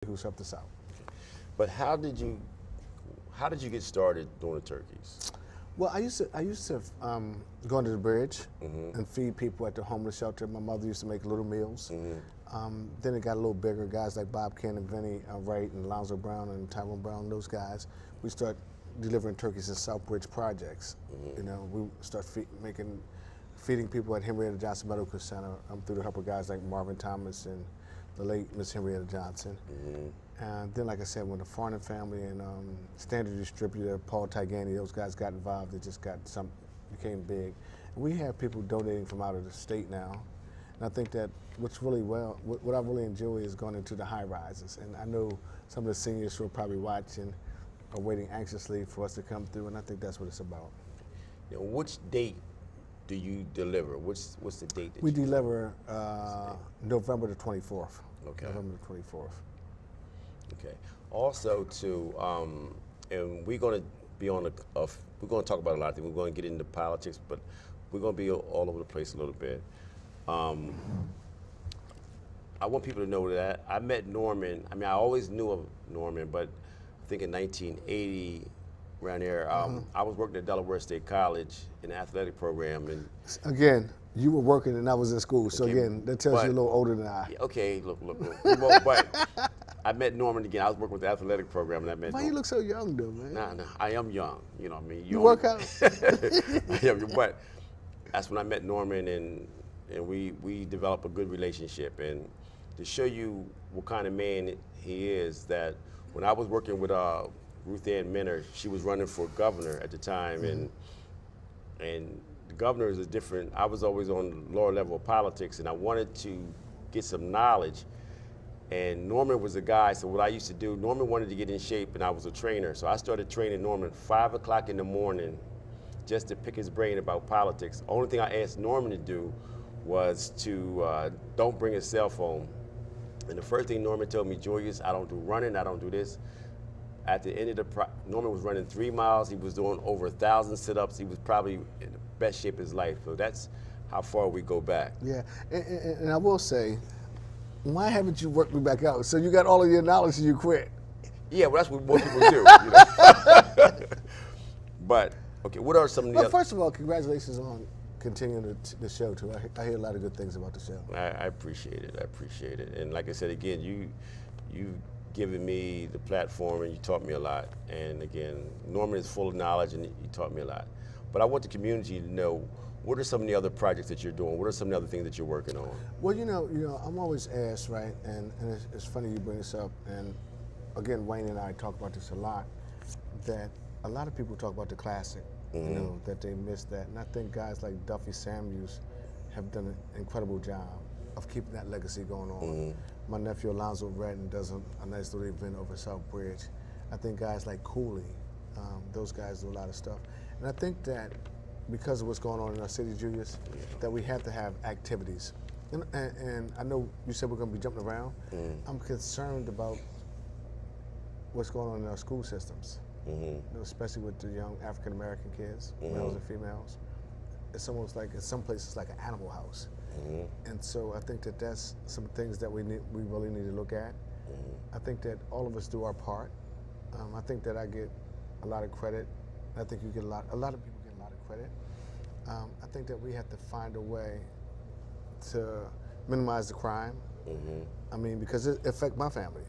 who's up the South. But how did you get started doing the turkeys? Well, I used to go under the bridge and feed people at the homeless shelter. My mother used to make little meals. Then it got a little bigger. Guys like Bob Ken and Vinny Wright and Lonzo Brown and Tyrone Brown, those guys, we start delivering turkeys in Southbridge projects. You know, we start feeding people at Henrietta Johnson Medical Center through the help of guys like Marvin Thomas and the late Miss Henrietta Johnson. And then, like I said, when the Farnan family and Standard Distributor, Paul Tigani, those guys got involved, it just became big. And we have people donating from out of the state now. And I think that what I really enjoy is going into the high rises. And I know some of the seniors who are probably watching are waiting anxiously for us to come through, and I think that's what it's about. You know, which date do you deliver? What's the date that We you deliver November the 24th. Okay. November the 24th. Okay. Also, too, and we're going to be on we're going to talk about a lot of things. We're going to get into politics, but we're going to be all over the place a little bit. I want people to know that I met Norman. I mean, I always knew of Norman, but I think in 1980, around there, I was working at Delaware State College in the athletic program, and Again, you were working and I was in school, so Okay, again, that tells you a little older than I. okay, look. Well, but I met Norman again. I was working with the athletic program, and I met. Why Norman. you look so young, though, man? Nah, I am young. You know what I mean? You work out? I am, but that's when I met Norman, and we developed a good relationship. And to show you what kind of man he is, that when I was working with Ruth Ann Minner, she was running for governor at the time, and the governor is a different. I was always on the lower level of politics, and I wanted to get some knowledge. And Norman was a guy, so what I used to do, Norman wanted to get in shape, and I was a trainer. So I started training Norman 5 o'clock in the morning just to pick his brain about politics. Only thing I asked Norman to do was to don't bring a cell phone. And the first thing Norman told me, Julius, I don't do running, I don't do this. At the end of Norman was running 3 miles. He was doing over 1,000 sit-ups. He was probably in the best shape of his life. So that's how far we go back. Yeah, and I will say, why haven't you worked me back out? So you got all of your knowledge and you quit. Yeah, well, that's what most people do. You know? But, okay, what are some of the Well, other... first of all, congratulations on continuing the show, too. I hear a lot of good things about the show. I appreciate it. I appreciate it. And like I said, again, you've given me the platform and you taught me a lot. And again, Norman is full of knowledge and he taught me a lot. But I want the community to know, what are some of the other projects that you're doing? What are some of the other things that you're working on? Well, you know, I'm always asked, right, and it's funny you bring this up, and again, Wayne and I talk about this a lot, that a lot of people talk about the classic, you know, that they missed that. And I think guys like Duffy Samuels have done an incredible job of keeping that legacy going on. My nephew Alonzo Redden does a nice little event over Southbridge. I think guys like Cooley, those guys do a lot of stuff. And I think that because of what's going on in our city, Julius, that we have to have activities. And I know you said we're going to be jumping around. I'm concerned about what's going on in our school systems, you know, especially with the young African American kids, males and females. It's almost like, in some places, like an animal house. And so I think that that's some things that we really need to look at. I think that all of us do our part. I think that I get a lot of credit. I think you get a lot of people get a lot of credit. I think that we have to find a way to minimize the crime. I mean, because it affects my family.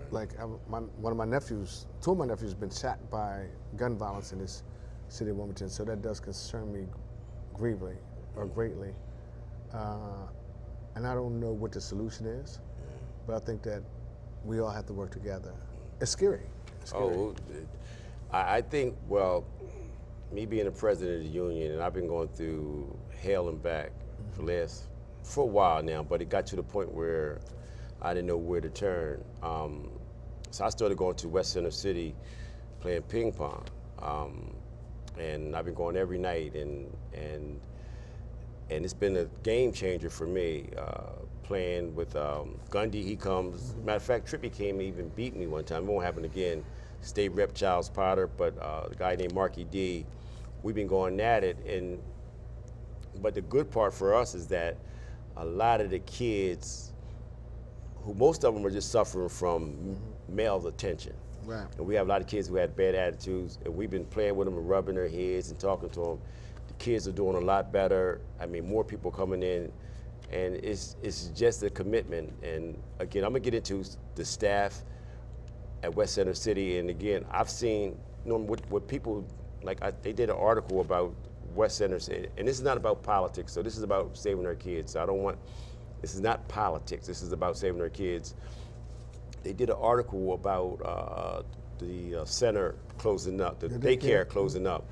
Like one of my nephews, 2 of my nephews have been shot by gun violence in this city of Wilmington, so that does concern me greatly. And I don't know what the solution is, but I think that we all have to work together. It's scary. It's scary. Oh, I think, well, me being the president of the union, and I've been going through hell and back for a while now, but it got to the point where I didn't know where to turn. So I started going to West Center City playing ping pong. And I've been going every night, and it's been a game changer for me. Playing with Gundy, he comes. Matter of fact, Trippy came and even beat me one time. It won't happen again. State Rep Charles Potter, but the guy named Marky D, we've been going at it. But the good part for us is that a lot of the kids who most of them are just suffering from male attention. Right. And we have a lot of kids who had bad attitudes, and we've been playing with them and rubbing their heads and talking to them. The kids are doing a lot better. I mean, more people coming in, and it's just a commitment. And again, I'm gonna get into the staff at West Center City, and again, I've seen, you know, what people, like they did an article about West Center City, and this is not about politics, so this is about saving our kids. So I don't want, this is not politics, this is about saving our kids. They did an article about the center closing up, the daycare closing up.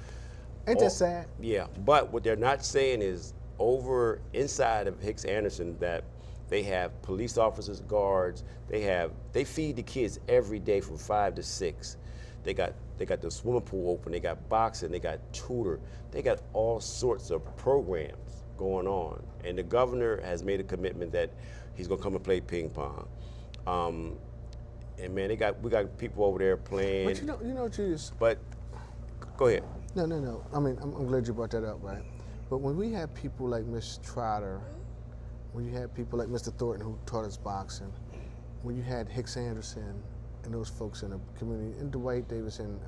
Ain't that sad? Yeah, but what they're not saying is over inside of Hicks Anderson that they have police officers, guards, they feed the kids every day from 5 to 6. They got the swimming pool open, they got boxing, they got tutor, they got all sorts of programs going on. And the governor has made a commitment that he's gonna come and play ping pong. And man, we got people over there playing. But you know, Julius. But go ahead. No. I mean, I'm glad you brought that up, right? But when we had people like Miss Trotter, when you had people like Mr. Thornton who taught us boxing, when you had Hicks Anderson and those folks in the community, and Dwight Davis and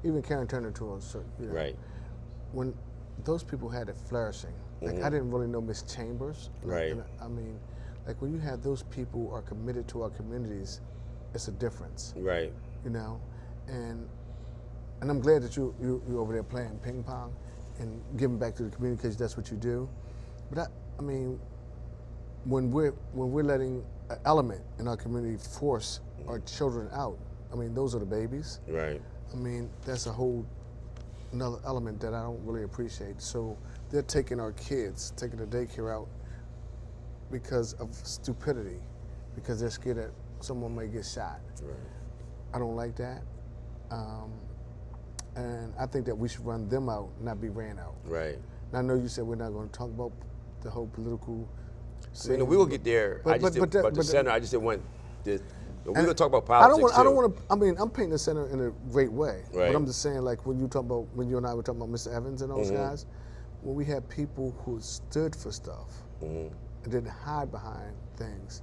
even Karen Turner to us, you know, Right. when those people had it flourishing, like I didn't really know Miss Chambers. Right. I mean, like when you have those people who are committed to our communities, it's a difference. Right. You know, and I'm glad that you over there playing ping pong and giving back to the community because that's what you do. But I mean, when we're letting an element in our community force our children out, I mean, those are the babies. Right. I mean, that's a whole another element that I don't really appreciate. So they're taking our kids, taking the daycare out because of stupidity, because they're scared that someone may get shot. Right. I don't like that. And I think that we should run them out, not be ran out. Right. And I know you said we're not going to talk about the whole political So, you know, we will get there. But The center, I just didn't want this. We're going to talk about politics. I don't want to. I mean, I'm painting the center in a great way. Right. But I'm just saying, like when you and I were talking about Mr. Evans and those guys, when we had people who stood for stuff and didn't hide behind things,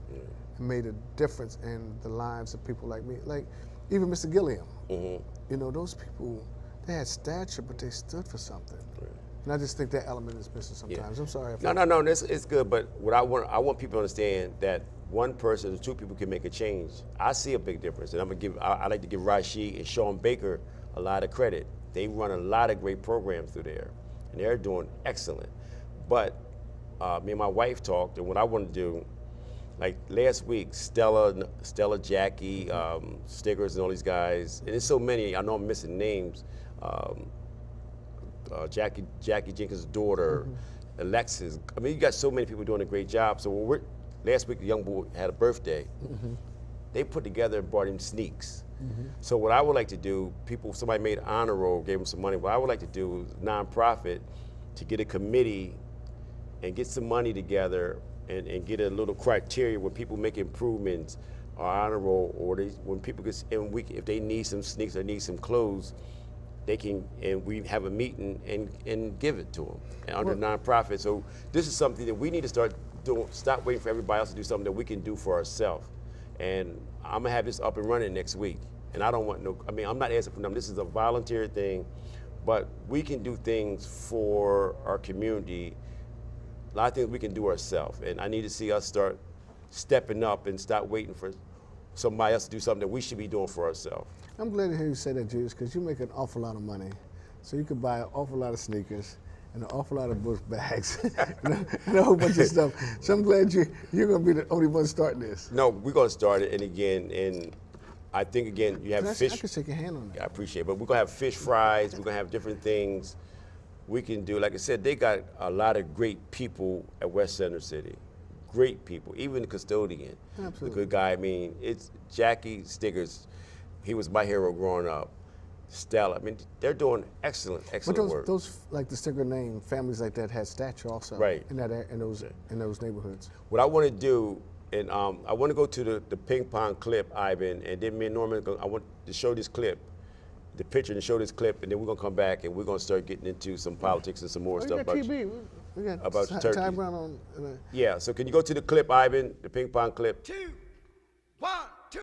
and made a difference in the lives of people like me, like even Mr. Gilliam. You know, those people, they had stature, but they stood for something. Right. And I just think that element is missing sometimes. I'm sorry. No, it's good. But what I want people to understand that one person or two people can make a change. I see a big difference, and I like to give Rashid and Sean Baker a lot of credit. They run a lot of great programs through there, and they're doing excellent. But me and my wife talked, and what I want to do, like last week, Stella, Jackie, Stiggers, and all these guys, and there's so many. I know I'm missing names. Jackie Jenkins' daughter, Alexis. I mean, you got so many people doing a great job. So last week, the young boy had a birthday. They put together and brought him sneaks. So what I would like to do, somebody made an honor roll, gave him some money. What I would like to do is nonprofit to get a committee and get some money together and get a little criteria when people make improvements or honor roll, or when people get, and if they need some sneaks or need some clothes, they can, and we have a meeting and give it to them under nonprofit. So this is something that we need to start doing. Stop waiting for everybody else to do something that we can do for ourselves. And I'm gonna have this up and running next week. And I don't want I'm not asking for them. This is a volunteer thing, but we can do things for our community. A lot of things we can do ourselves. And I need to see us start stepping up and stop waiting for somebody else to do something that we should be doing for ourselves. I'm glad to hear you say that, Julius, because you make an awful lot of money. So you could buy an awful lot of sneakers and an awful lot of book bags and a whole bunch of stuff. So I'm glad you're going to be the only one starting this. No, we're going to start it. And I think, again, you have fish. I can shake your hand on that. Yeah, I appreciate it. But we're going to have fish fries. We're going to have different things we can do. Like I said, they got a lot of great people at West Center City. Great people, even the custodian. Absolutely. The good guy. I mean, it's Jackie Stiggers. He was my hero growing up. Stella. I mean, they're doing excellent work. But those like the Stigger name, families like that had stature also. Right. In those neighborhoods. What I want to do, and I want to go to the ping pong clip, Ivan, and then me and Norman, I want to show this clip, the picture, and show this clip, and then we're gonna come back and we're gonna start getting into some politics and some more stuff about TB. We got about Turkey. Ty Brown on. Yeah. So can you go to the clip, Ivan, the ping pong clip? 2, 1, 2.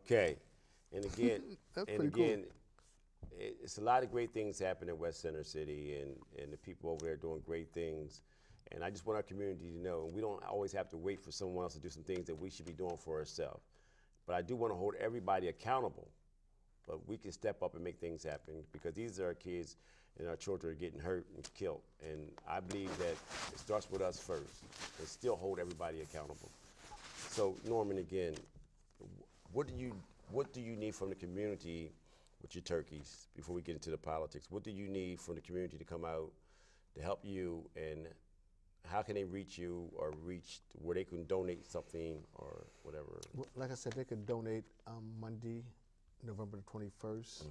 Okay, and again, That's and pretty cool. again, it's a lot of great things happening in West Center City, and the people over there are doing great things. And I just want our community to know we don't always have to wait for someone else to do some things that we should be doing for ourselves. But I do want to hold everybody accountable. But we can step up and make things happen because these are our kids and our children are getting hurt and killed. And I believe that it starts with us first and still hold everybody accountable. So Norman, again, what do you need from the community with your turkeys before we get into the politics? What do you need from the community to come out to help you, and how can they reach you or reach where they can donate something or whatever? Well, like I said, they could donate Monday, November the 21st.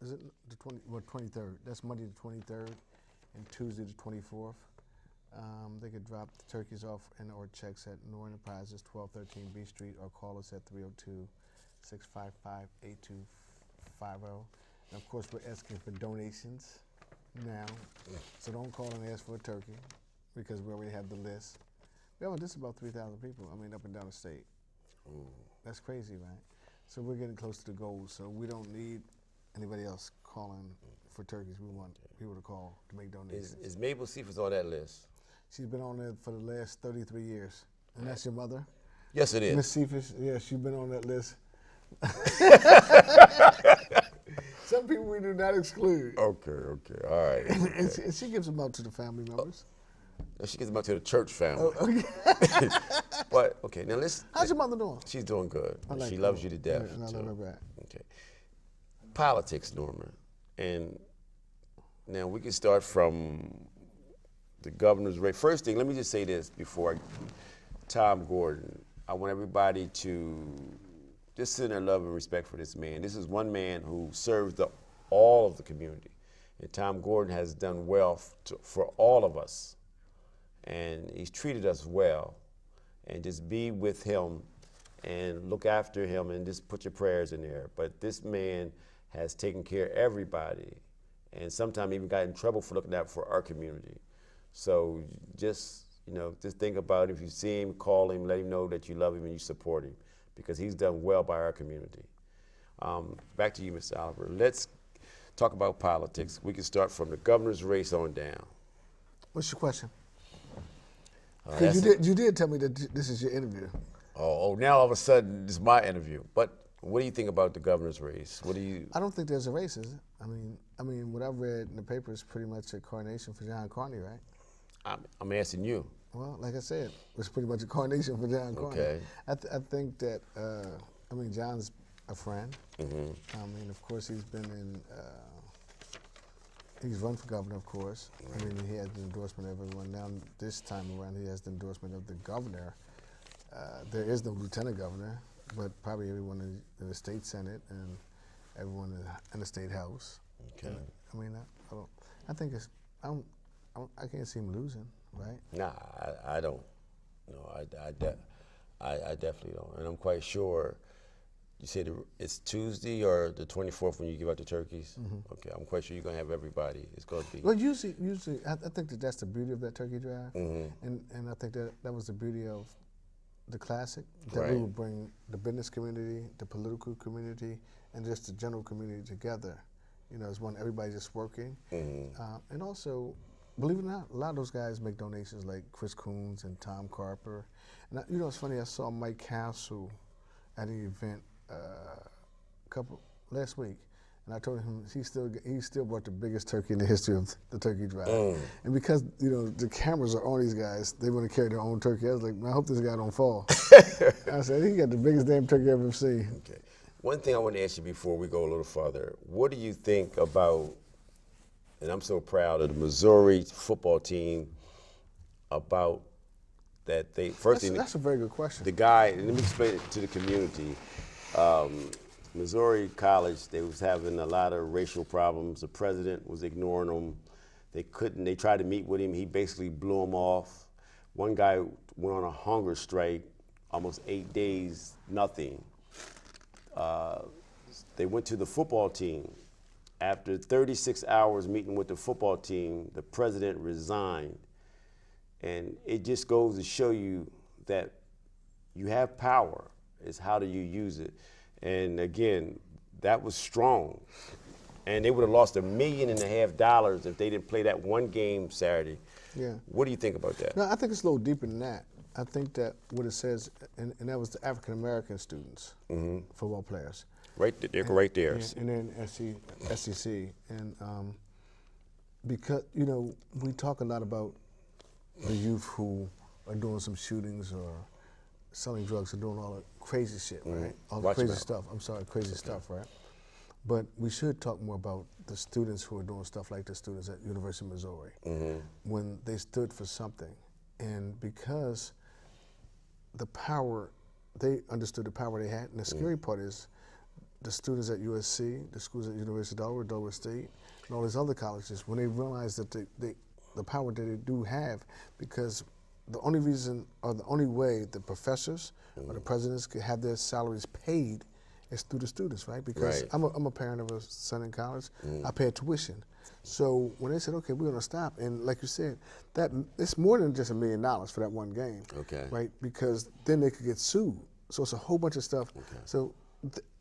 Is it the 23rd? That's Monday the 23rd and Tuesday the 24th. They could drop the turkeys off and or checks at New Enterprises, 1213 B Street, or call us at 302-655-8250. And of course, we're asking for donations now. So don't call and ask for a turkey because we already have the list. We have a list of about 3,000 people, up and down the state. Ooh. That's crazy, right? So we're getting close to the goal, so we don't need anybody else calling for turkeys. We want people to call to make donations. Is Mabel Cephas on that list? She's been on there for the last 33 years. And that's your mother? Yes, it is. Miss Cephas, yeah, she's been on that list. Some people we do not exclude. Okay, all right. And she gives them out to the family members. She gets them out to the church family. Oh, okay. But, okay, now let's. How's your mother doing? She's doing good. I like She her. loves you to death. Yeah, and I love her back. Okay. Politics, Norman. And now we can start from the governor's race. First thing, let me just say this before Tom Gordon. I want everybody to just send their love and respect for this man. This is one man who serves all of the community. And Tom Gordon has done well for all of us. And he's treated us well. And just be with him and look after him and just put your prayers in there. But this man has taken care of everybody and sometimes even got in trouble for looking out for our community. So just think about it. If you see him, call him, let him know that you love him and you support him because he's done well by our community. Back to you, Mr. Oliver. Let's talk about politics. We can start from the governor's race on down. What's your question? Because you did tell me that this is your interview. Oh, now all of a sudden it's my interview. But what do you think about the governor's race? I don't think there's a race, is it? I mean, what I've read in the paper is pretty much a coronation for John Carney, right? I'm asking you. Well, like I said, it's pretty much a coronation for John Carney. Okay. I think that, I mean, John's a friend. I mean, of course, he's been in, he's run for governor, of course. I mean, he has the endorsement of everyone. Now, this time around, he has the endorsement of the governor. There is no lieutenant governor, but probably everyone in the state senate and everyone in the state house. Okay. I mean, I think it's, I can't see him losing, right? Nah, I don't. No, I definitely don't. And I'm quite sure. You said it's Tuesday or the 24th when you give out the turkeys? Okay, I'm quite sure you're going to have everybody. It's going to be. Well, usually, I think that's the beauty of that turkey drive. And I think that was the beauty of the classic, that we would bring the business community, the political community, and just the general community together. You know, it's when everybody's just working. And also, believe it or not, a lot of those guys make donations, like Chris Coons and Tom Carper. And you know, it's funny, I saw Mike Castle at an event last week, and I told him he still brought the biggest turkey in the history of the turkey drive. And because, you know, the cameras are on these guys, they want to carry their own turkey. I was like, man, I hope this guy don't fall. I said, he got the biggest damn turkey I've ever seen. Okay. One thing I want to ask you before we go a little further, what do you think about, and I'm so proud of the Missouri football team, about that they, That's a very good question. The guy, let me explain it to the community. Missouri College, they was having a lot of racial problems. The president was ignoring them. They tried to meet with him. He basically blew them off. One guy went on a hunger strike, almost 8 days, nothing. They went to the football team. After 36 hours meeting with the football team, the president resigned. And it just goes to show you that you have power. It's how do you use it? And again, that was strong. And they would have lost $1.5 million if they didn't play that one game Saturday. Yeah. What do you think about that? No, I think it's a little deeper than that. I think that what it says, and that was the African American students, football players. Right, they're right there. And then SEC. And because, you know, we talk a lot about the youth who are doing some shootings or selling drugs or doing all the crazy shit, right? All the crazy stuff. I'm sorry, crazy stuff, right? But we should talk more about the students who are doing stuff like the students at University of Missouri, when they stood for something. And because the power, they understood the power they had. And the scary part is the students at USC, the schools at University of Delaware, Delaware State, and all these other colleges, when they realize that the power that they do have, because the only reason or the only way the professors or the presidents could have their salaries paid is through the students, right? Because I'm a parent of a son in college. I pay tuition. So when they said, okay, we're gonna stop, and like you said, that it's more than just $1 million for that one game, right? Because then they could get sued. So it's a whole bunch of stuff. So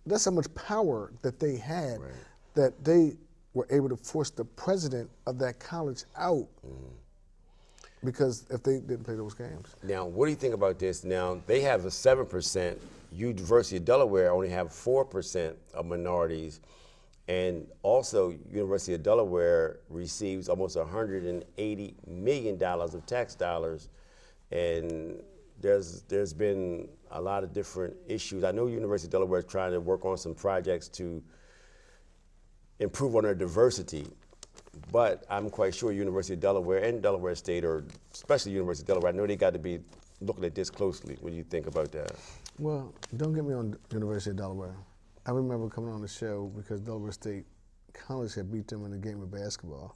that's how much power that they had, that they were able to force the president of that college out. Because if they didn't play those games. Now, what do you think about this? Now, they have a 7%. University of Delaware only have 4% of minorities. And also, University of Delaware receives almost $180 million of tax dollars. And there's been a lot of different issues. I know University of Delaware is trying to work on some projects to improve on their diversity. But I'm quite sure University of Delaware and Delaware State, or especially University of Delaware, I know they got to be looking at this closely. What do you think about that? Well, don't get me on University of Delaware. I remember coming on the show because Delaware State College had beat them in a game of basketball.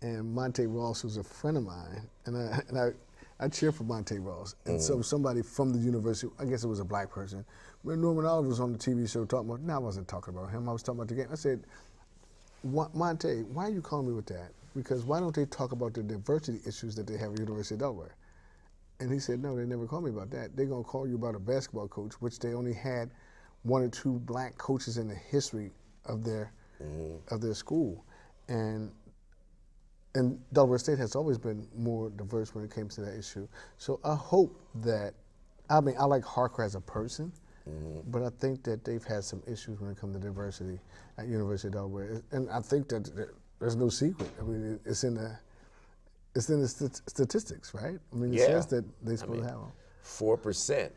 And Monte Ross was a friend of mine, and I cheer for Monte Ross. And so somebody from the university, I guess it was a black person, when Norman Oliver was on the TV show talking about, no, I wasn't talking about him, I was talking about the game. I said, Monte, why are you calling me with that? Because why don't they talk about the diversity issues that they have at the University of Delaware? And he said, no, they never called me about that. They're going to call you about a basketball coach, which they only had 1 or 2 black coaches in the history of their school. And Delaware State has always been more diverse when it came to that issue. So I hope that, I mean, I like Harker as a person, but I think that they've had some issues when it comes to diversity at University of Delaware. And I think that there's no secret. I mean, it's in It's in the statistics, right? I mean, it Yeah. says that they're supposed mean, to have them. 4%.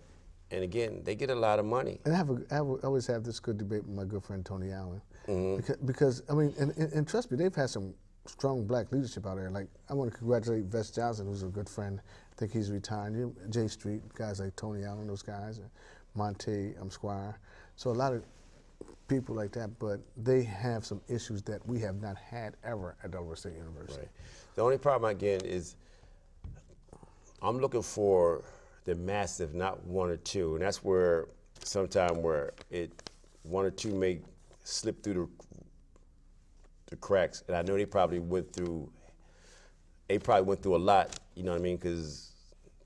And again, they get a lot of money. And I always have this good debate with my good friend Tony Allen. Mm-hmm. Because I mean, and trust me, they've had some strong black leadership out there. Like, I want to congratulate Vess Johnson, who's a good friend. I think he's retired. J Street, guys like Tony Allen, those guys, and Monte Squire. So a lot of people like that, but they have some issues that we have not had ever at Delaware State University. Right. The only problem, again, is I'm looking for the massive, not one or two. And that's where sometime where one or two may slip through the cracks. And I know they probably went through a lot, you know what I mean? Because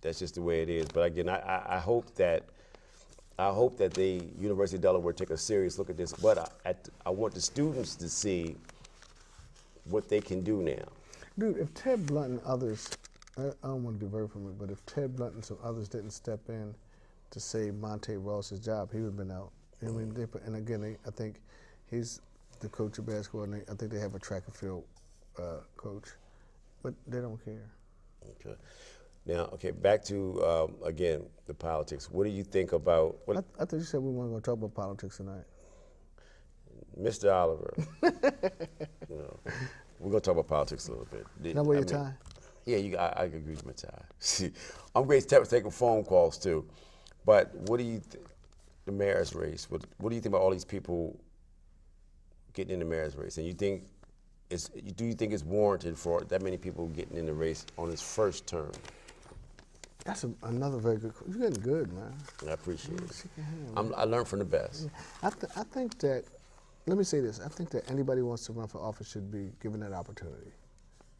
that's just the way it is. But again, I hope that the University of Delaware take a serious look at this. But I want the students to see what they can do now. Dude, if Ted Blunt and others, I don't want to divert from it, but if Ted Blunt and some others didn't step in to save Monte Ross's job, he would have been out. I mean, and again, I think he's the coach of basketball, and I think they have a track and field coach, but they don't care. Okay. Now, back to, again, the politics. What do you think about... I thought you said we weren't going to talk about politics tonight. Mr. Oliver, we're going to talk about politics a little bit. Now, wear your tie? Yeah, I agree with my tie. See, I'm great at taking phone calls, too. But what do you think, the mayor's race, what do you think about all these people getting in the mayor's race? And do you think it's warranted for that many people getting in the race on his first term? That's another very good question. You're getting good, man. I appreciate it. Shake your hand, I learned from the best. I think that, let me say this, I think that anybody who wants to run for office should be given that opportunity.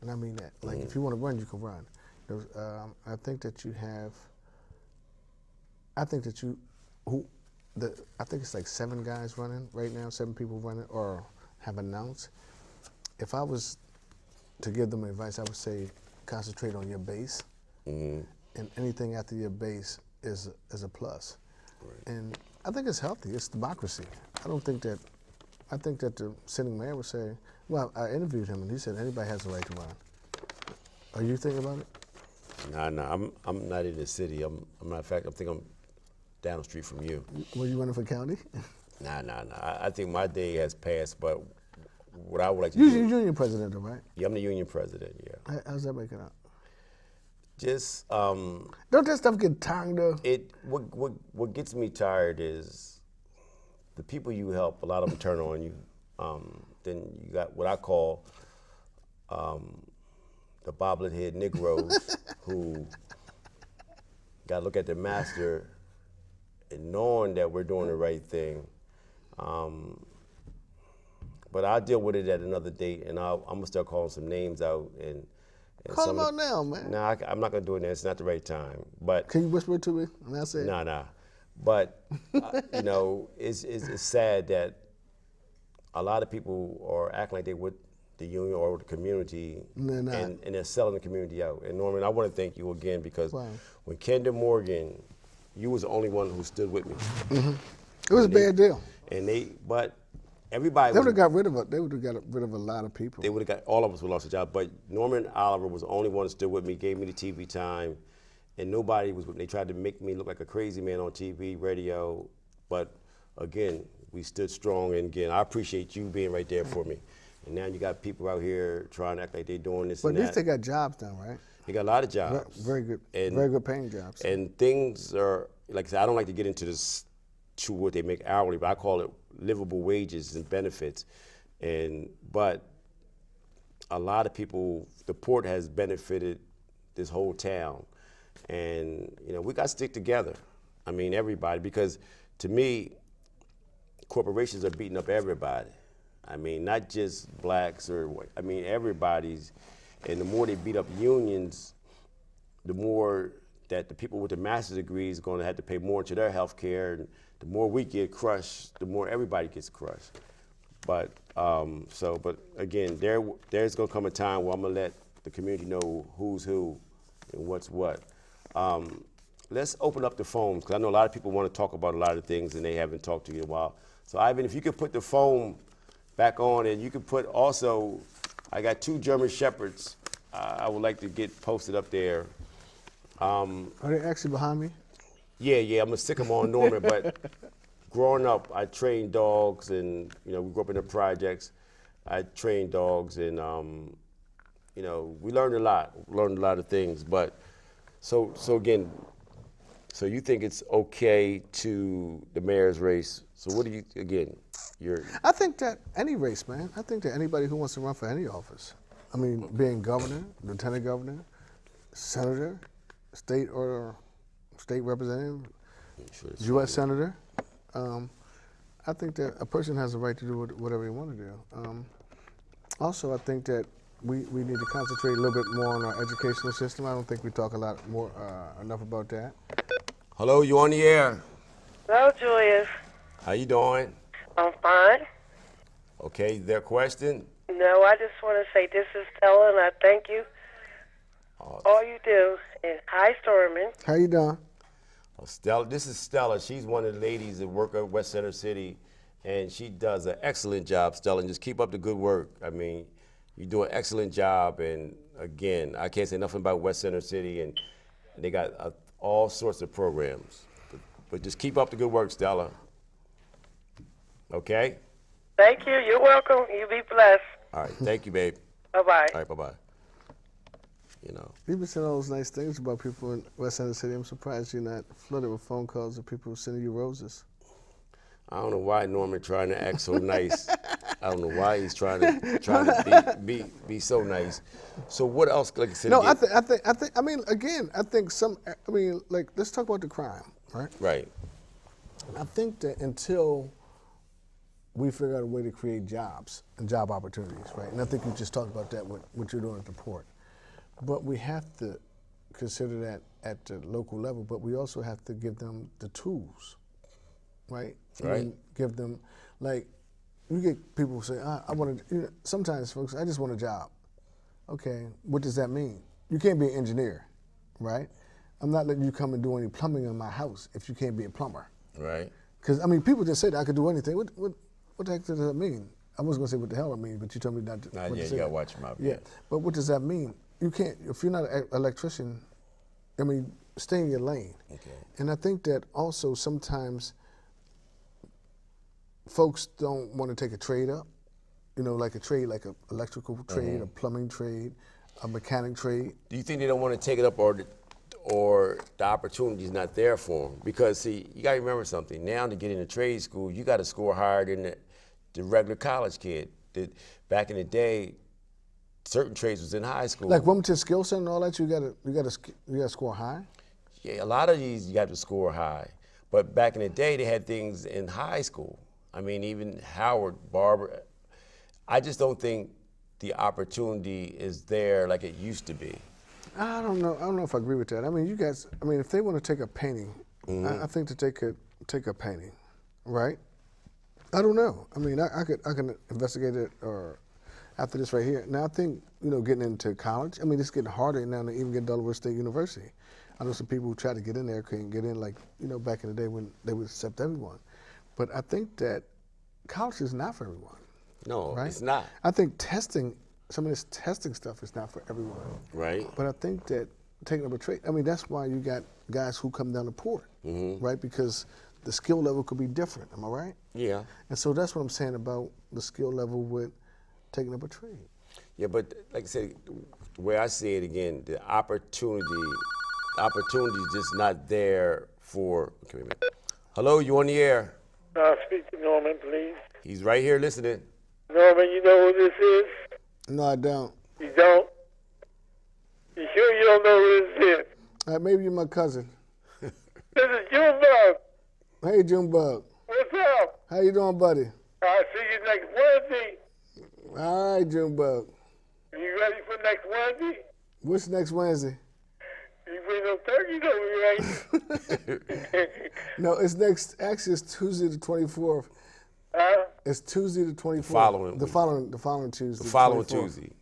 And I mean that. Like, if you want to run, you can run. I think that you have, I think it's like 7 guys running right now, 7 people running or have announced. If I was to give them advice, I would say concentrate on your base. And anything after your base is a plus. Right. And I think it's healthy. It's democracy. I think that the sitting mayor would say, well, I interviewed him and he said anybody has the right to run. Are you thinking about it? Nah, I'm not in the city. Matter of fact, I think I'm down the street from you. Were you running for county? Nah. I think my day has passed, but what I would like to do... You're union president, though, right? Yeah, I'm the union president, yeah. How's that making out? Just... Don't that stuff get tired of? What gets me tired is the people you help, a lot of them turn on you. Then you got what I call the bobblehead Negroes who got to look at their master and knowing that we're doing the right thing. But I'll deal with it at another date, and I'm going to start calling some names out. And call them out now, man. Nah, I'm not going to do it now. It's not the right time. But can you whisper it to me? And I say, Nah. But, it's sad that a lot of people are acting like they with the union or the community, and they're selling the community out. And Norman, I want to thank you again because when Kendra Morgan, you was the only one who stood with me. It was a bad deal. But everybody they would have got rid of it. They would have got rid of a lot of people. They would have got all of us would have lost a job. But Norman Oliver was the only one that stood with me, gave me the TV time, and nobody was with me. They tried to make me look like a crazy man on TV, radio, but again, we stood strong. And again, I appreciate you being right there for me. And now you got people out here trying to act like they're doing this and that. But at least they got jobs now, right? They got a lot of jobs. Very good paying jobs. And things are, like I said, I don't like to get into this to what they make hourly, but I call it livable wages and benefits. But a lot of people, the port has benefited this whole town. And, we got to stick together. I mean, everybody, because to me, corporations are beating up everybody. I mean, not just blacks everybody's. And the more they beat up unions, the more that the people with the master's degrees are going to have to pay more into their health care. And the more we get crushed, the more everybody gets crushed. But again, there's going to come a time where I'm going to let the community know who's who and what's what. Let's open up the phone, because I know a lot of people want to talk about a lot of things and they haven't talked to you in a while. So Ivan, if you could put the phone back on, and you could put also, I got 2 German Shepherds I would like to get posted up there. Are they actually behind me? Yeah, I'm gonna stick them on Norman. But growing up, I trained dogs, and we grew up in the projects. I trained dogs, and we learned a lot. Learned a lot of things. But so again, so you think it's okay to the mayor's race? So what do you I think that any race, man. I think that anybody who wants to run for any office. I mean, being governor, lieutenant governor, senator, state representative, U.S. senator. I think that a person has a right to do whatever they want to do. Also, I think that we need to concentrate a little bit more on our educational system. I don't think we talk enough about that. Hello, you on the air? Hello, Julius. How you doing? I'm fine. Okay, is there a question? No, I just want to say this is Stella, and I thank you. All you do. And hi, Stormin. How you doing? Stella, this is Stella. She's one of the ladies that work at West Center City, and she does an excellent job, Stella, and just keep up the good work. I mean, you do an excellent job, and again, I can't say nothing about West Center City, and they got all sorts of programs. But just keep up the good work, Stella. Okay? Thank you. You're welcome. You be blessed. All right, thank you, babe. Bye-bye. All right, bye-bye. You've been saying all those nice things about people in West Center City. I'm surprised you're not flooded with phone calls of people sending you roses. I don't know why Norman trying to act so nice. I don't know why he's trying to be so nice. So what else? Like I said, no, I mean, again, like, let's talk about the crime, right? Right. I think that until we figure out a way to create jobs and job opportunities, right? And I think you just talked about that with what you're doing at the port. But we have to consider that at the local level, but we also have to give them the tools, right? Right. I mean, give them, like, you get people who say, I want to, sometimes folks, I just want a job. Okay, what does that mean? You can't be an engineer, right? I'm not letting you come and do any plumbing in my house if you can't be a plumber. Right. Because, I mean, people just say that I could do anything. What the heck does that mean? I was going to say what the hell it means, but you told me not to. Yeah, you got to watch your mouth. Yeah, but what does that mean? You can't, if you're not an electrician, I mean, stay in your lane. Okay. And I think that also sometimes folks don't want to take a trade up, like a trade, like an electrical trade, a plumbing trade, a mechanic trade. Do you think they don't want to take it up, or the opportunity's not there for them? Because, see, you got to remember something. Now to get into trade school, you got to score higher than the regular college kid. Back in the day, certain trades was in high school. Like Wilmington Skill Center and all that, you gotta score high? Yeah, a lot of these you have to score high. But back in the day, they had things in high school. I mean, even Howard, Barber. I just don't think the opportunity is there like it used to be. I don't know if I agree with that. I mean, you guys, if they want to take a painting, I think that they could take a painting, right? I don't know. I mean, I can investigate it or after this right here. Now, I think, getting into college, it's getting harder now to even get Delaware State University. I know some people who try to get in there couldn't get in, like, back in the day when they would accept everyone. But I think that college is not for everyone. No, right? It's not. I think some of this testing stuff is not for everyone. Right. But I think that taking up a trade, that's why you got guys who come down the port, right? Because the skill level could be different, am I right? Yeah. And so that's what I'm saying about the skill level with taking up a trade. Yeah, but like I said, the way I see it again, the opportunity is just not there for. Okay, wait a minute. Hello, you on the air? Speak to Norman, please. He's right here listening. Norman, you know who this is? No, I don't. You don't? You sure you don't know who this is? Maybe you're my cousin. This is Junebug. Hey, Junebug. What's up? How you doing, buddy? I'll see you next Wednesday. All right, Junebug. You ready for next Wednesday? What's next Wednesday? You bring no turkeys over here, right? No, it's Tuesday the 24th. Huh? It's Tuesday the 24th. Following the following Tuesday. The following 24th. Tuesday.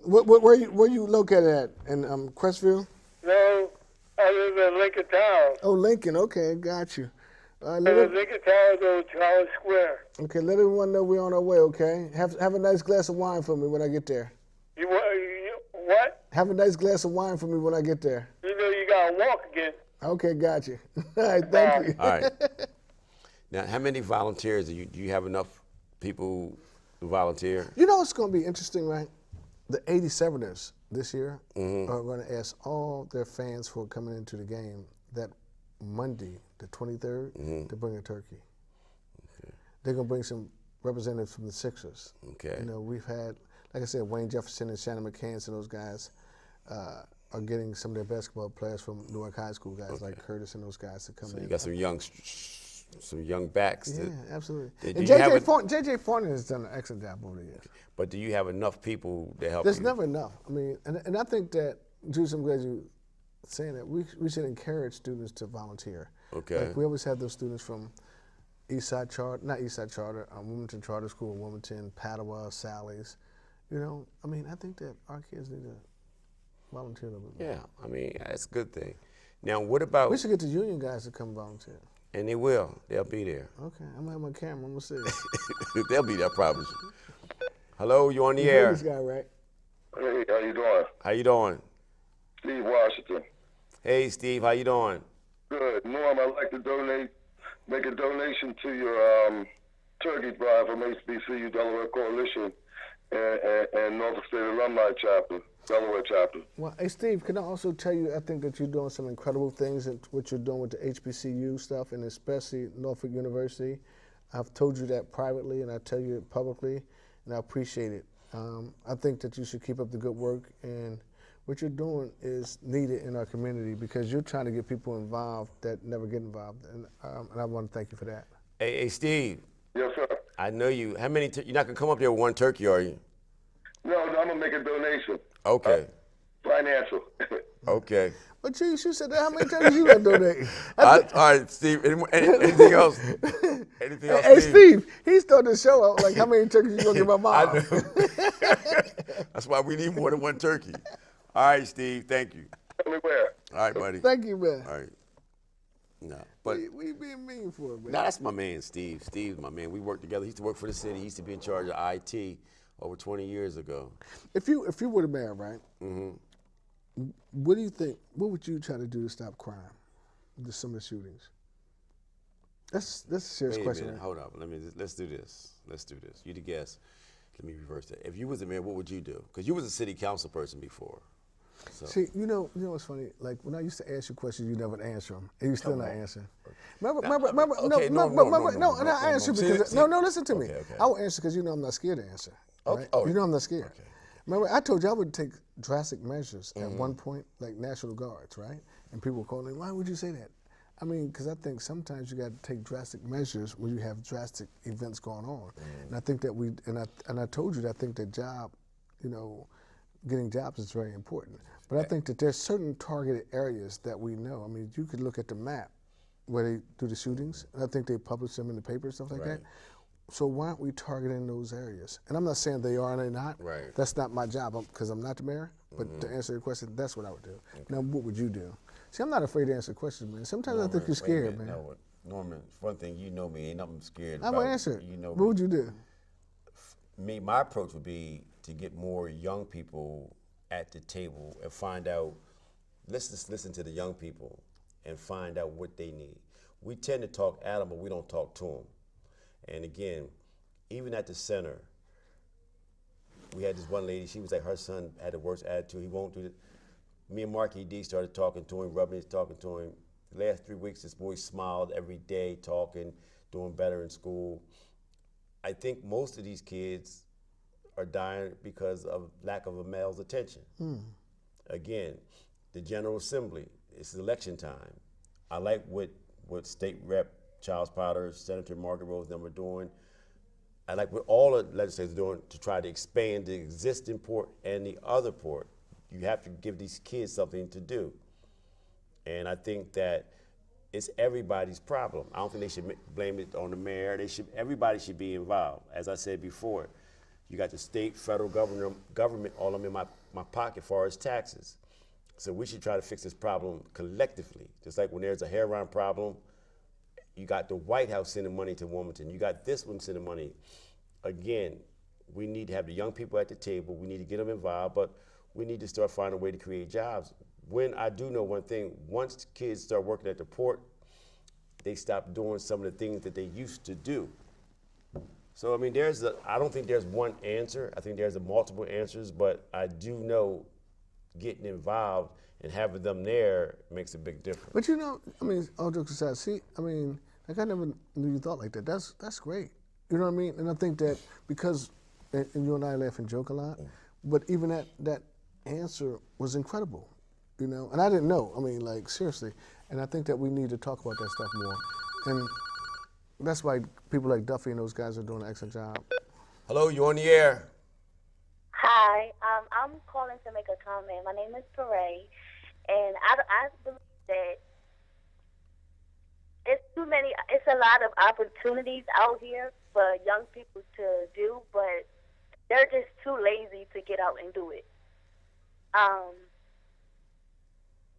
Where you located at? In Crestville? No, I live in Lincoln Town. Oh, Lincoln. Okay, got you. I live in Lincoln Town, though, Charles Square. Okay, let everyone know we're on our way. Okay, have a nice glass of wine for me when I get there. You Have a nice glass of wine for me when I get there. You know you gotta walk again. Okay, got you. All right, thank you. All right. Now, how many volunteers do you have enough people to volunteer? You know what's going to be interesting, right? The 87ers this year are going to ask all their fans who are coming into the game that Monday, the 23rd, to bring a turkey. Okay. They're going to bring some representatives from the Sixers. Okay. You know, we've had, like I said, Wayne Jefferson and Shannon McCants and those guys are getting some of their basketball players from Newark High School, guys like Curtis and those guys to come in. So you got some young backs. Yeah, absolutely. Do And you have JJ Fortin has done an excellent job over the years. But do you have enough people to help There's you? never enough. I mean, and I think that, Juice, I'm glad you saying that. We should encourage students to volunteer. Okay. Like we always have those students from Eastside Charter, not Eastside Charter, Wilmington Charter School, Wilmington, Padua, Sally's. You know, I mean, I think that our kids need to volunteer a little bit more. Yeah, I mean, that's a good thing. Now, what about, We should get the union guys to come volunteer. and they will, they'll be there. Okay, I'm gonna have my camera. I'm gonna see. They'll be there, I promise you. Hello, you on the You know air. this guy, right? Hey, how you doing? How you doing? Steve Washington. Hey, Steve, how you doing? Good. Norm, I'd like to make a donation to your turkey drive from HBCU Delaware Coalition and Norfolk State Alumni Chapter, Delaware Chapter. Well, hey, Steve, can I also tell you, I think that you're doing some incredible things and what you're doing with the HBCU stuff, and especially Norfolk University. I've told you that privately, and I tell you it publicly, and I appreciate it. I think that you should keep up the good work, and what you're doing is needed in our community because you're trying to get people involved that never get involved, and I want to thank you for that. Hey, Steve, Yes, sir. I know you. How many, you're not gonna come up there with one turkey, are you? No, I'm going to make a donation. Okay, Financial. okay. But Chief, you said that, how many times you gonna donate? All right, Steve, anything else? Anything else, Hey, Steve, he started the show out like, how many turkeys you gonna give my I mom? know. That's why we need more than one turkey. All right, Steve, thank you. Tell me where. All right, buddy. Thank you, man. All right. No, but We being mean for it, man. no, that's my man, Steve. Steve's my man. We worked together. He used to work for the city. He used to be in charge of IT over 20 years ago. If you were the mayor, right? What do you think? What would you try to do to stop crime? Some of the shootings. That's a serious Wait a question. minute, Right? hold up. Let's do this. You the guest. Let me reverse that. If you was the mayor, what would you do? Because you was a city council person before. So. See, you know what's funny? Like when I used to ask you questions, you never answer them, and you still not answering. Remember? okay, No, and I answer because see, no. Listen to me. okay. I will answer because you know I'm not scared to answer. Okay. Right? Oh, you know I'm not scared. okay. Remember, I told you I would take drastic measures at one point, like National Guards, right? And people were calling, why would you say that? I mean, because I think sometimes you got to take drastic measures when you have drastic events going on. And I think that I told you that I think that job, getting jobs is very important. But I think that there's certain targeted areas that we know. I mean, you could look at the map where they do the shootings, and I think they publish them in the paper and stuff like that. So why aren't we targeting those areas? And I'm not saying they are and they're not. Right. That's not my job because I'm not the mayor. But to answer your question, that's what I would do. Now, what would you do? See, I'm not afraid to answer questions, man. Sometimes I think you're scared, man. No, Norman, one thing, you know me, ain't nothing scared I about. would answer it. You know What would you do? my approach would be to get more young people at the table and find out, let's just listen to the young people and find out what they need. We tend to talk at them, but we don't talk to them. And again, even at the center, we had this one lady, she was like, her son had the worst attitude, he won't do it. Me and Marky D started talking to him, rubbing his, talking to him. The last 3 weeks, this boy smiled every day, talking, doing better in school. I think most of these kids are dying because of lack of a male's attention. Again, the General Assembly, it's election time. I like what State Rep Charles Potter, Senator Margaret Rose, and them are doing. I like what all the legislators are doing to try to expand the existing port and the other port. You have to give these kids something to do. And I think that it's everybody's problem. I don't think they should blame it on the mayor. Everybody should be involved. As I said before, you got the state, federal government all of them in my pocket as far as taxes. So we should try to fix this problem collectively. Just like when there's a heroin problem, you got the White House sending money to Wilmington. You got this one sending money. Again, we need to have the young people at the table. We need to get them involved. But we need to start finding a way to create jobs. When I do know one thing, once kids start working at the port, they stop doing some of the things that they used to do. So, I mean, I don't think there's one answer. I think there's multiple answers, but I do know getting involved and having them there makes a big difference. But you know, I mean, all jokes aside, see, I mean, like I never knew you thought like that. That's great. You know what I mean? And I think that because, and you and I laugh and joke a lot, but even that answer was incredible, you know? And I didn't know, I mean, like, seriously. And I think that we need to talk about that stuff more. And that's why people like Duffy and those guys are doing an excellent job. Hello, you on the air. Hi, I'm calling to make a comment. My name is Paray, and I believe that it's a lot of opportunities out here for young people to do, but they're just too lazy to get out and do it.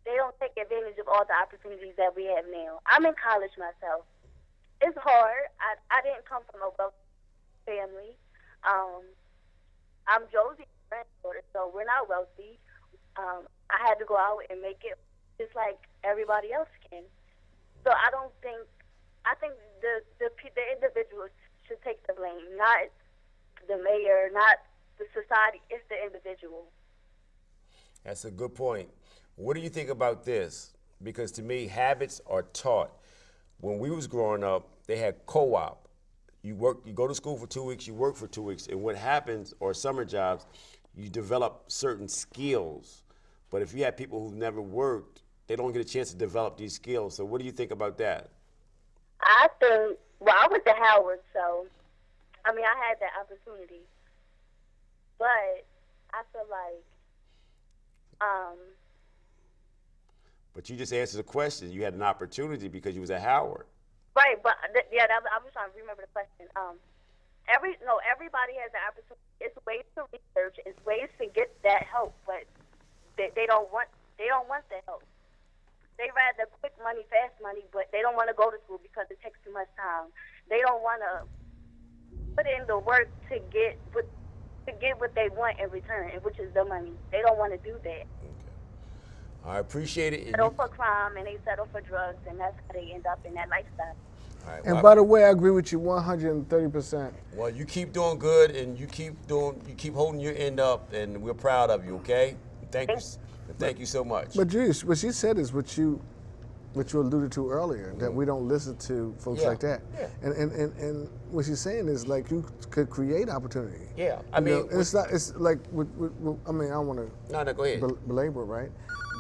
They don't take advantage of all the opportunities that we have now. I'm in college myself. It's hard. I didn't come from a wealthy family. I'm Josie's granddaughter, so we're not wealthy. I had to go out and make it just like everybody else can. So I think the individuals should take the blame, not the mayor, not the society. It's the individual. That's a good point. What do you think about this? Because to me, habits are taught. When we was growing up, they had co-op. You go to school for 2 weeks, you work for 2 weeks, and what happens, or summer jobs, you develop certain skills. But if you have people who've never worked, they don't get a chance to develop these skills. So what do you think about that? I think, well, I went to Howard, so, I mean, I had that opportunity. But I feel like, But you just answered the question. You had an opportunity because you was at Howard. right, but, I was trying to remember the question. Everybody has an opportunity. It's ways to research. It's ways to get that help, but they don't want the help. They rather quick money, fast money, but they don't want to go to school because it takes too much time. They don't want to put in the work to get what they want in return, which is the money. They don't want to do that. I appreciate it. They settle for crime and they settle for drugs, and that's how they end up in that lifestyle. All right, And by the way, I agree with you 130%. well, you keep doing good, and you keep holding your end up, and we're proud of you. Okay? Thank you so much. But Julius, what she said is what you alluded to earlier, that we don't listen to folks like that. Yeah. And what she's saying is like you could create opportunity. Yeah, I You mean, know, it's like I mean, I don't want to no, go ahead. belabor it, right?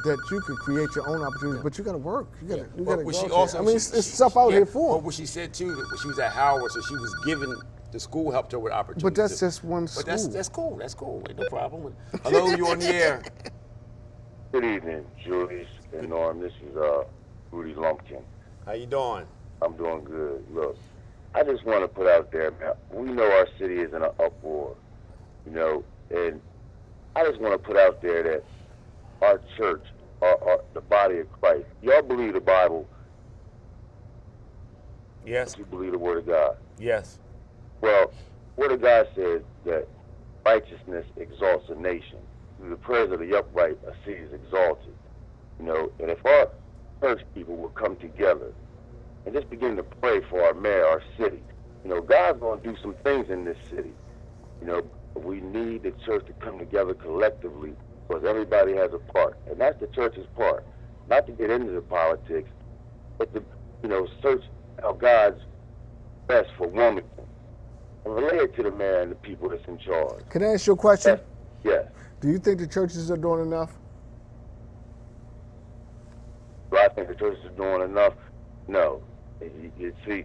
That you could create your own opportunities, but you got to work. You got to go What she out also, there. I mean, she- it's stuff out yeah, here for But them. what she said too, that when she was at Howard, so she was given the school helped her with opportunities. But that's just one But that's school. that's cool. That's cool. Ain't no problem. Hello, you on the air? Good evening, Julius and Norm. This is Rudy Lumpkin. How you doing? I'm doing good. Look, I just want to put out there, man, we know our city is in an uproar, you know, and I just want to put out there that our church, the body of Christ, y'all believe the Bible, Yes. you believe the Word of God. Yes. Well, Word of God says that righteousness exalts a nation. Through the prayers of the upright, a city is exalted. You know, and if our church people will come together and just begin to pray for our mayor, our city, you know, God's going to do some things in this city. You know, we need the church to come together collectively because everybody has a part, and that's the church's part. Not to get into the politics, but to, you know, search out God's best for Wilmington and relay it to the mayor and the people that's in charge. Can I ask you a question? Yes. Do you think the churches are doing enough? Do I think the churches are doing enough? No. You see,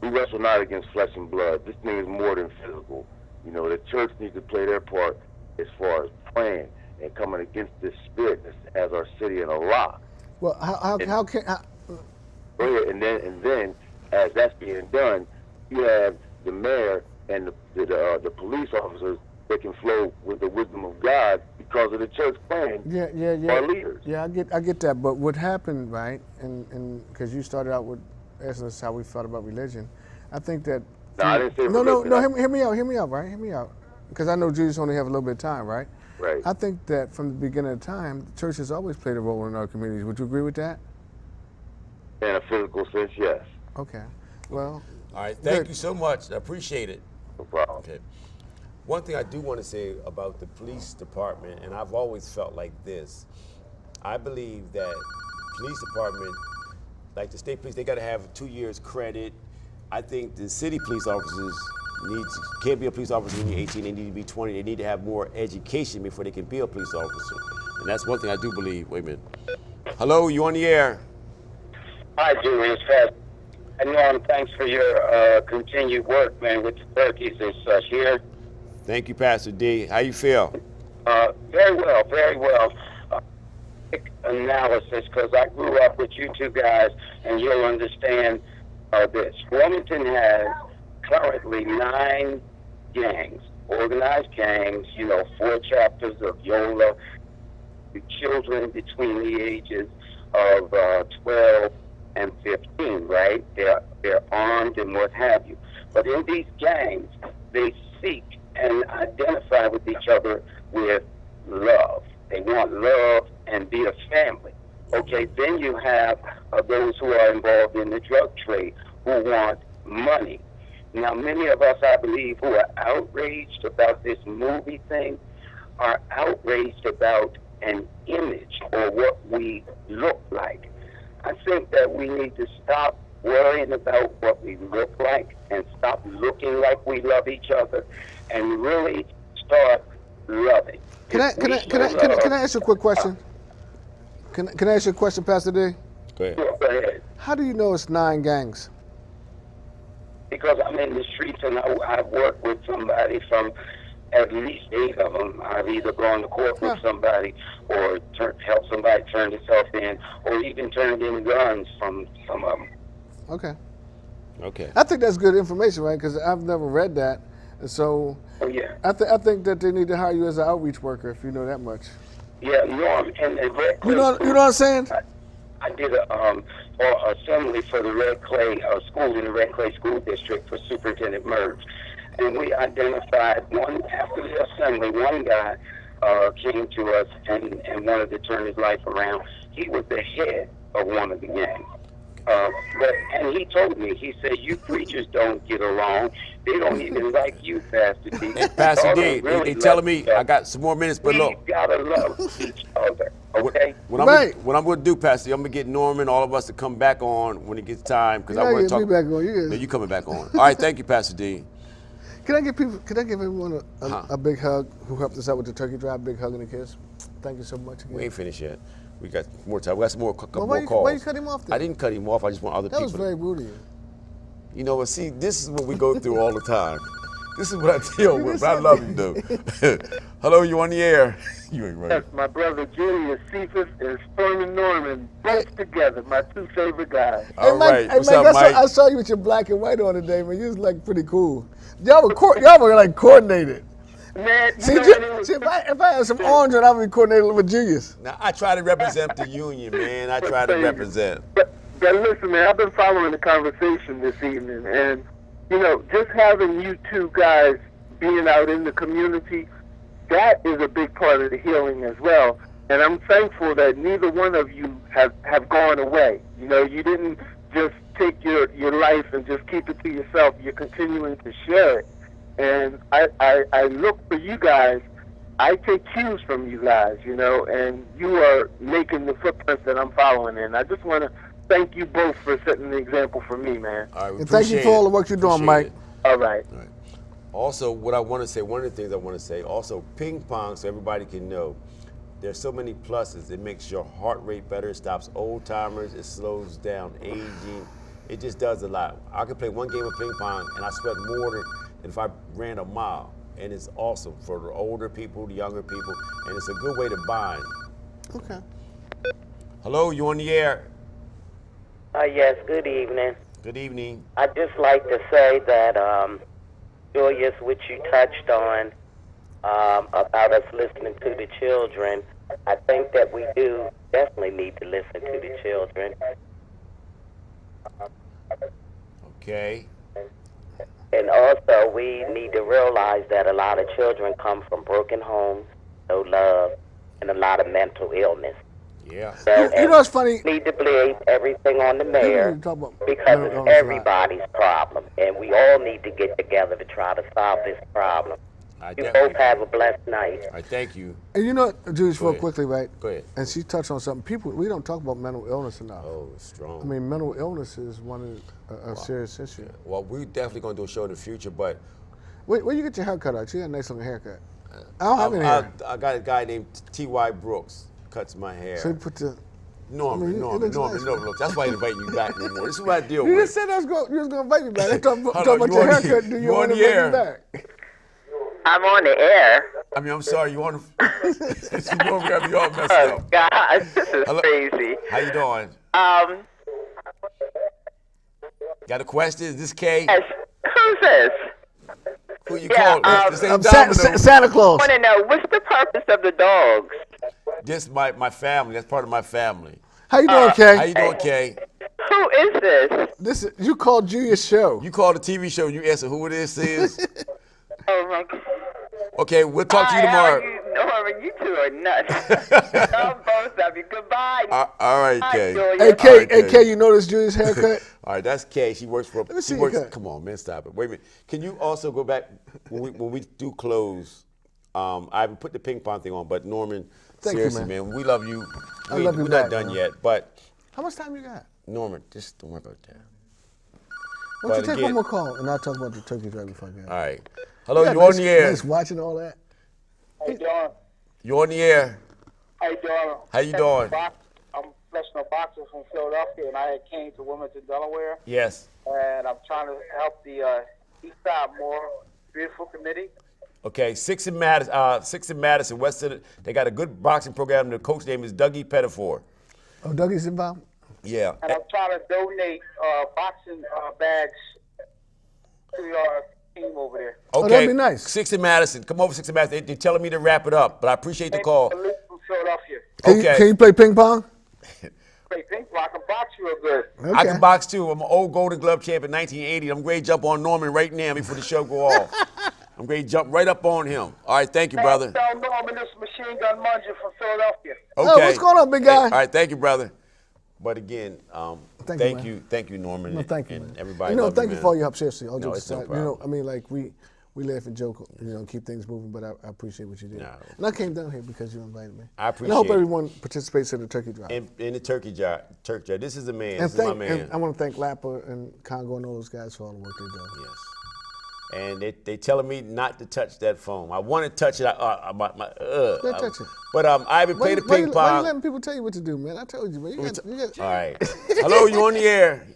we wrestle not against flesh and blood. This thing is more than physical. You know, the church needs to play their part as far as praying and coming against this spirit that has our city in a lock. Well, how can Go ahead, and then as that's being done, you have the mayor and the police officers that can flow with the wisdom of God because of the church praying yeah. our leaders. Yeah, I get that. But what happened, right? And because you started out with asking us how we felt about religion, I think that. No, I didn't say No. religion. Hear me out, right? Hear me out. Because I know Julius only have a little bit of time, right? Right. I think that from the beginning of time, the church has always played a role in our communities. Would you agree with that? In a physical sense, yes. Okay. Well, All right, thank good. you so much. I appreciate it. No problem. Okay. One thing I do want to say about the police department, and I've always felt like this, I believe that police department, like the state police, they got to have 2 years credit. I think the city police officers can't be a police officer when you're 18. They need to be 20. They need to have more education before they can be a police officer. And that's one thing I do believe. Wait a minute. Hello, you on the air? Hi, Julius. And Norm, thanks for your continued work, man, with the turkeys and such here. Thank you, Pastor D. How you feel? Very well, very well. Quick analysis, because I grew up with you two guys, and you'll understand this. Wilmington has currently 9 gangs, organized gangs, 4 chapters of YOLA, children between the ages of 12 and 15, right? They're armed and what have you. But in these gangs, they seek and identify with each other with love. They want love and be a family. Okay, then you have those who are involved in the drug trade who want money. Now, many of us, I believe, who are outraged about this movie thing are outraged about an image or what we look like. I think that we need to stop worrying about what we look like and stop looking like we love each other and really start loving. Can I ask you a quick question? Can I ask you a question, Pastor D? Go ahead. Go ahead. How do you know it's 9 gangs? Because I'm in the streets and I've worked with somebody from at least 8 of them. I've either gone to court with somebody or helped somebody turn themselves in or even turned in guns from some of them. Okay. Okay. I think that's good information, right? Because I've never read that. And so Oh, yeah. I think that they need to hire you as an outreach worker if you know that much. Yeah, Norm, and Red Clay. You know what I'm saying? I did a assembly for the Red Clay school in the Red Clay School District for Superintendent Merge. And we identified after the assembly, one guy came to us and wanted to turn his life around. He was the head of one of the gangs. And he told me, he said, you preachers don't get along. They don't even like you, Pastor D. Hey, Pastor Y'all D, don't really they telling love me each other. I got some more minutes, but look. We gotta love each other, okay? What I'm going to do, Pastor D, I'm going to get Norman, all of us to come back on when it gets time. Because I want to talk. Me back on. No, you coming back on. All right, thank you, Pastor D. Can I give everyone a big hug who helped us out with the turkey drive? Big hug and a kiss. Thank you so much again. We ain't finished yet. We got more time. We got some more, couple Well, more calls. why you cut him off then? I didn't cut him off. I just want other That people. was very rude of you. You know what? See, this is what we go through all the time. This is what I deal with. But I love you, dude. Hello, you on the air? You ain't right. Yes, my brother Julius Cephas and Stormy Norman, both together, my 2 favorite guys. All right. Hey, What's Mike, up, Mike? I saw you with your black and white on today, man. You was like pretty cool. Y'all were like coordinated. Man, See, you know what it was? if I had some orange on, I would be coordinated with Julius. Now, I try to represent the union, man. I try to represent. But listen, man, I've been following the conversation this evening, and, just having you 2 guys being out in the community, that is a big part of the healing as well. And I'm thankful that neither one of you have gone away. You didn't just take your life and just keep it to yourself. You're continuing to share it. And I look for you guys. I take cues from you guys, and you are making the footprints that I'm following in. I just want to thank you both for setting the example for me, man. All right, we And thank you appreciate for all the it. work you're doing, Appreciate Mike. it. All right. All right. Also, what I want to say, one of the things I want to say, also ping pong, so everybody can know, there's so many pluses. It makes your heart rate better. It stops old timers. It slows down aging. It just does a lot. I could play one game of ping pong, and I sweat more than if I ran a mile. And it's awesome for the older people, the younger people, and it's a good way to bond. Okay. Hello, you on the air? Yes, good evening. Good evening. I'd just like to say that, Julius, which you touched on about us listening to the children, I think that we do definitely need to listen to the children. Okay. And also, we need to realize that a lot of children come from broken homes. no love, and a lot of mental illness. Yeah. So, You know what's funny? need to blame everything on the mayor Talk about because mental it's illness a lot. everybody's problem, and we all need to get together to try to solve this problem. I You definitely both have a blessed night. All right, thank you. And you know what, Julius, Go real ahead. quickly, right? Go ahead. And she touched on something. People, we don't talk about mental illness enough. Oh, strong. I mean, mental illness is one of a serious issue. Well, we're definitely going to do a show in the future, but Where you get your haircut out? You got a nice looking haircut. I don't have any hair. I got a guy named T.Y. Brooks, cuts my hair. So you put the. Norman, I mean, it Norman. looks nice. Look, that's why I invite you back no more. This is what I deal You with. just said you was going to invite me back. I talking Hold about on, your you on the- haircut. Do you you on want to the invite me air. back? I'm on the air. I mean, I'm sorry, you want to. You know we got me all messed Oh, up. gosh, this is Hello. crazy. How you doing? Got a question? Is this Kay? Yes. Who's this? Who you Yeah, calling? This ain't I'm Domino. Santa Claus. I want to know, what's the purpose of the dogs? This my family. That's part of my family. How you doing, Kay? How you doing, Kay? Who is this? You called Julia's show. You called the TV show and you answer who this is. Oh, my God. Okay, we'll talk to you Hi, how tomorrow. are you, Norman? You two are nuts. I'm both of you. Goodbye. All right, Bye, Kay. Julia. Hey, Kay, All right, hey, Kay. Kay, you notice Julia's haircut? All right, that's Kay. She works for. me see She your works. cut. Come on, man, stop it. Wait a minute. Can you also go back when we do close? I haven't put the ping pong thing on, but Norman, Thank you, seriously, man. we love you. I love you We're back, not done man. yet, but How much time you got? Norman, just don't worry about that. Why don't you But take again- one more call and I'll talk about the turkey drive before I get out. All right. Hello, Yeah, you on nice- the air? Nice watching all that. How you doing? You on the air? How you doing? How you doing? I'm a professional boxer from Philadelphia, and I came to Wilmington, Delaware, Yes. and I'm trying to help the East Side more beautiful committee. Okay, Six in Madison, West End. They got a good boxing program. The coach name is Dougie Pettifor. Oh, Dougie's involved? Yeah. And I'm trying to donate boxing bags to your team over there. Okay. Oh, that'd be nice. Six in Madison. Come over, Six in Madison. They're telling me to wrap it up, but I appreciate the call. I live from Philadelphia. Can you play ping pong? Play ping pong. I can box real good. Okay. I can box too. I'm an old Golden Glove champ in 1980. I'm ready to jump on Norman right now before the show go off. I'm ready to jump right up on him. All right, thank you, brother. Tell Norman this Machine Gun Munja from Philadelphia. Oh, what's going on, big guy? All right, thank you, brother. But again, Thank you, man. thank you, Norman. No, thank you, and man. everybody. You know, love thank you man. for all your help, seriously. All No, jokes it's no aside. problem. I mean, like, we laugh and joke, keep things moving, but I appreciate what you did. No. And I came down here because you invited me. I And I hope appreciate it. everyone participates in the turkey drive. In the turkey jar. This is the man. And This is my man. and I want to thank Lapper and Congo and all those guys for all the work they do. Yes. And they telling me not to touch that phone. I want to touch it. Don't touch it. But I haven't played the ping Why you pong. letting people tell you what to do, man? I told you, man. You got, All right. Hello, you on the air?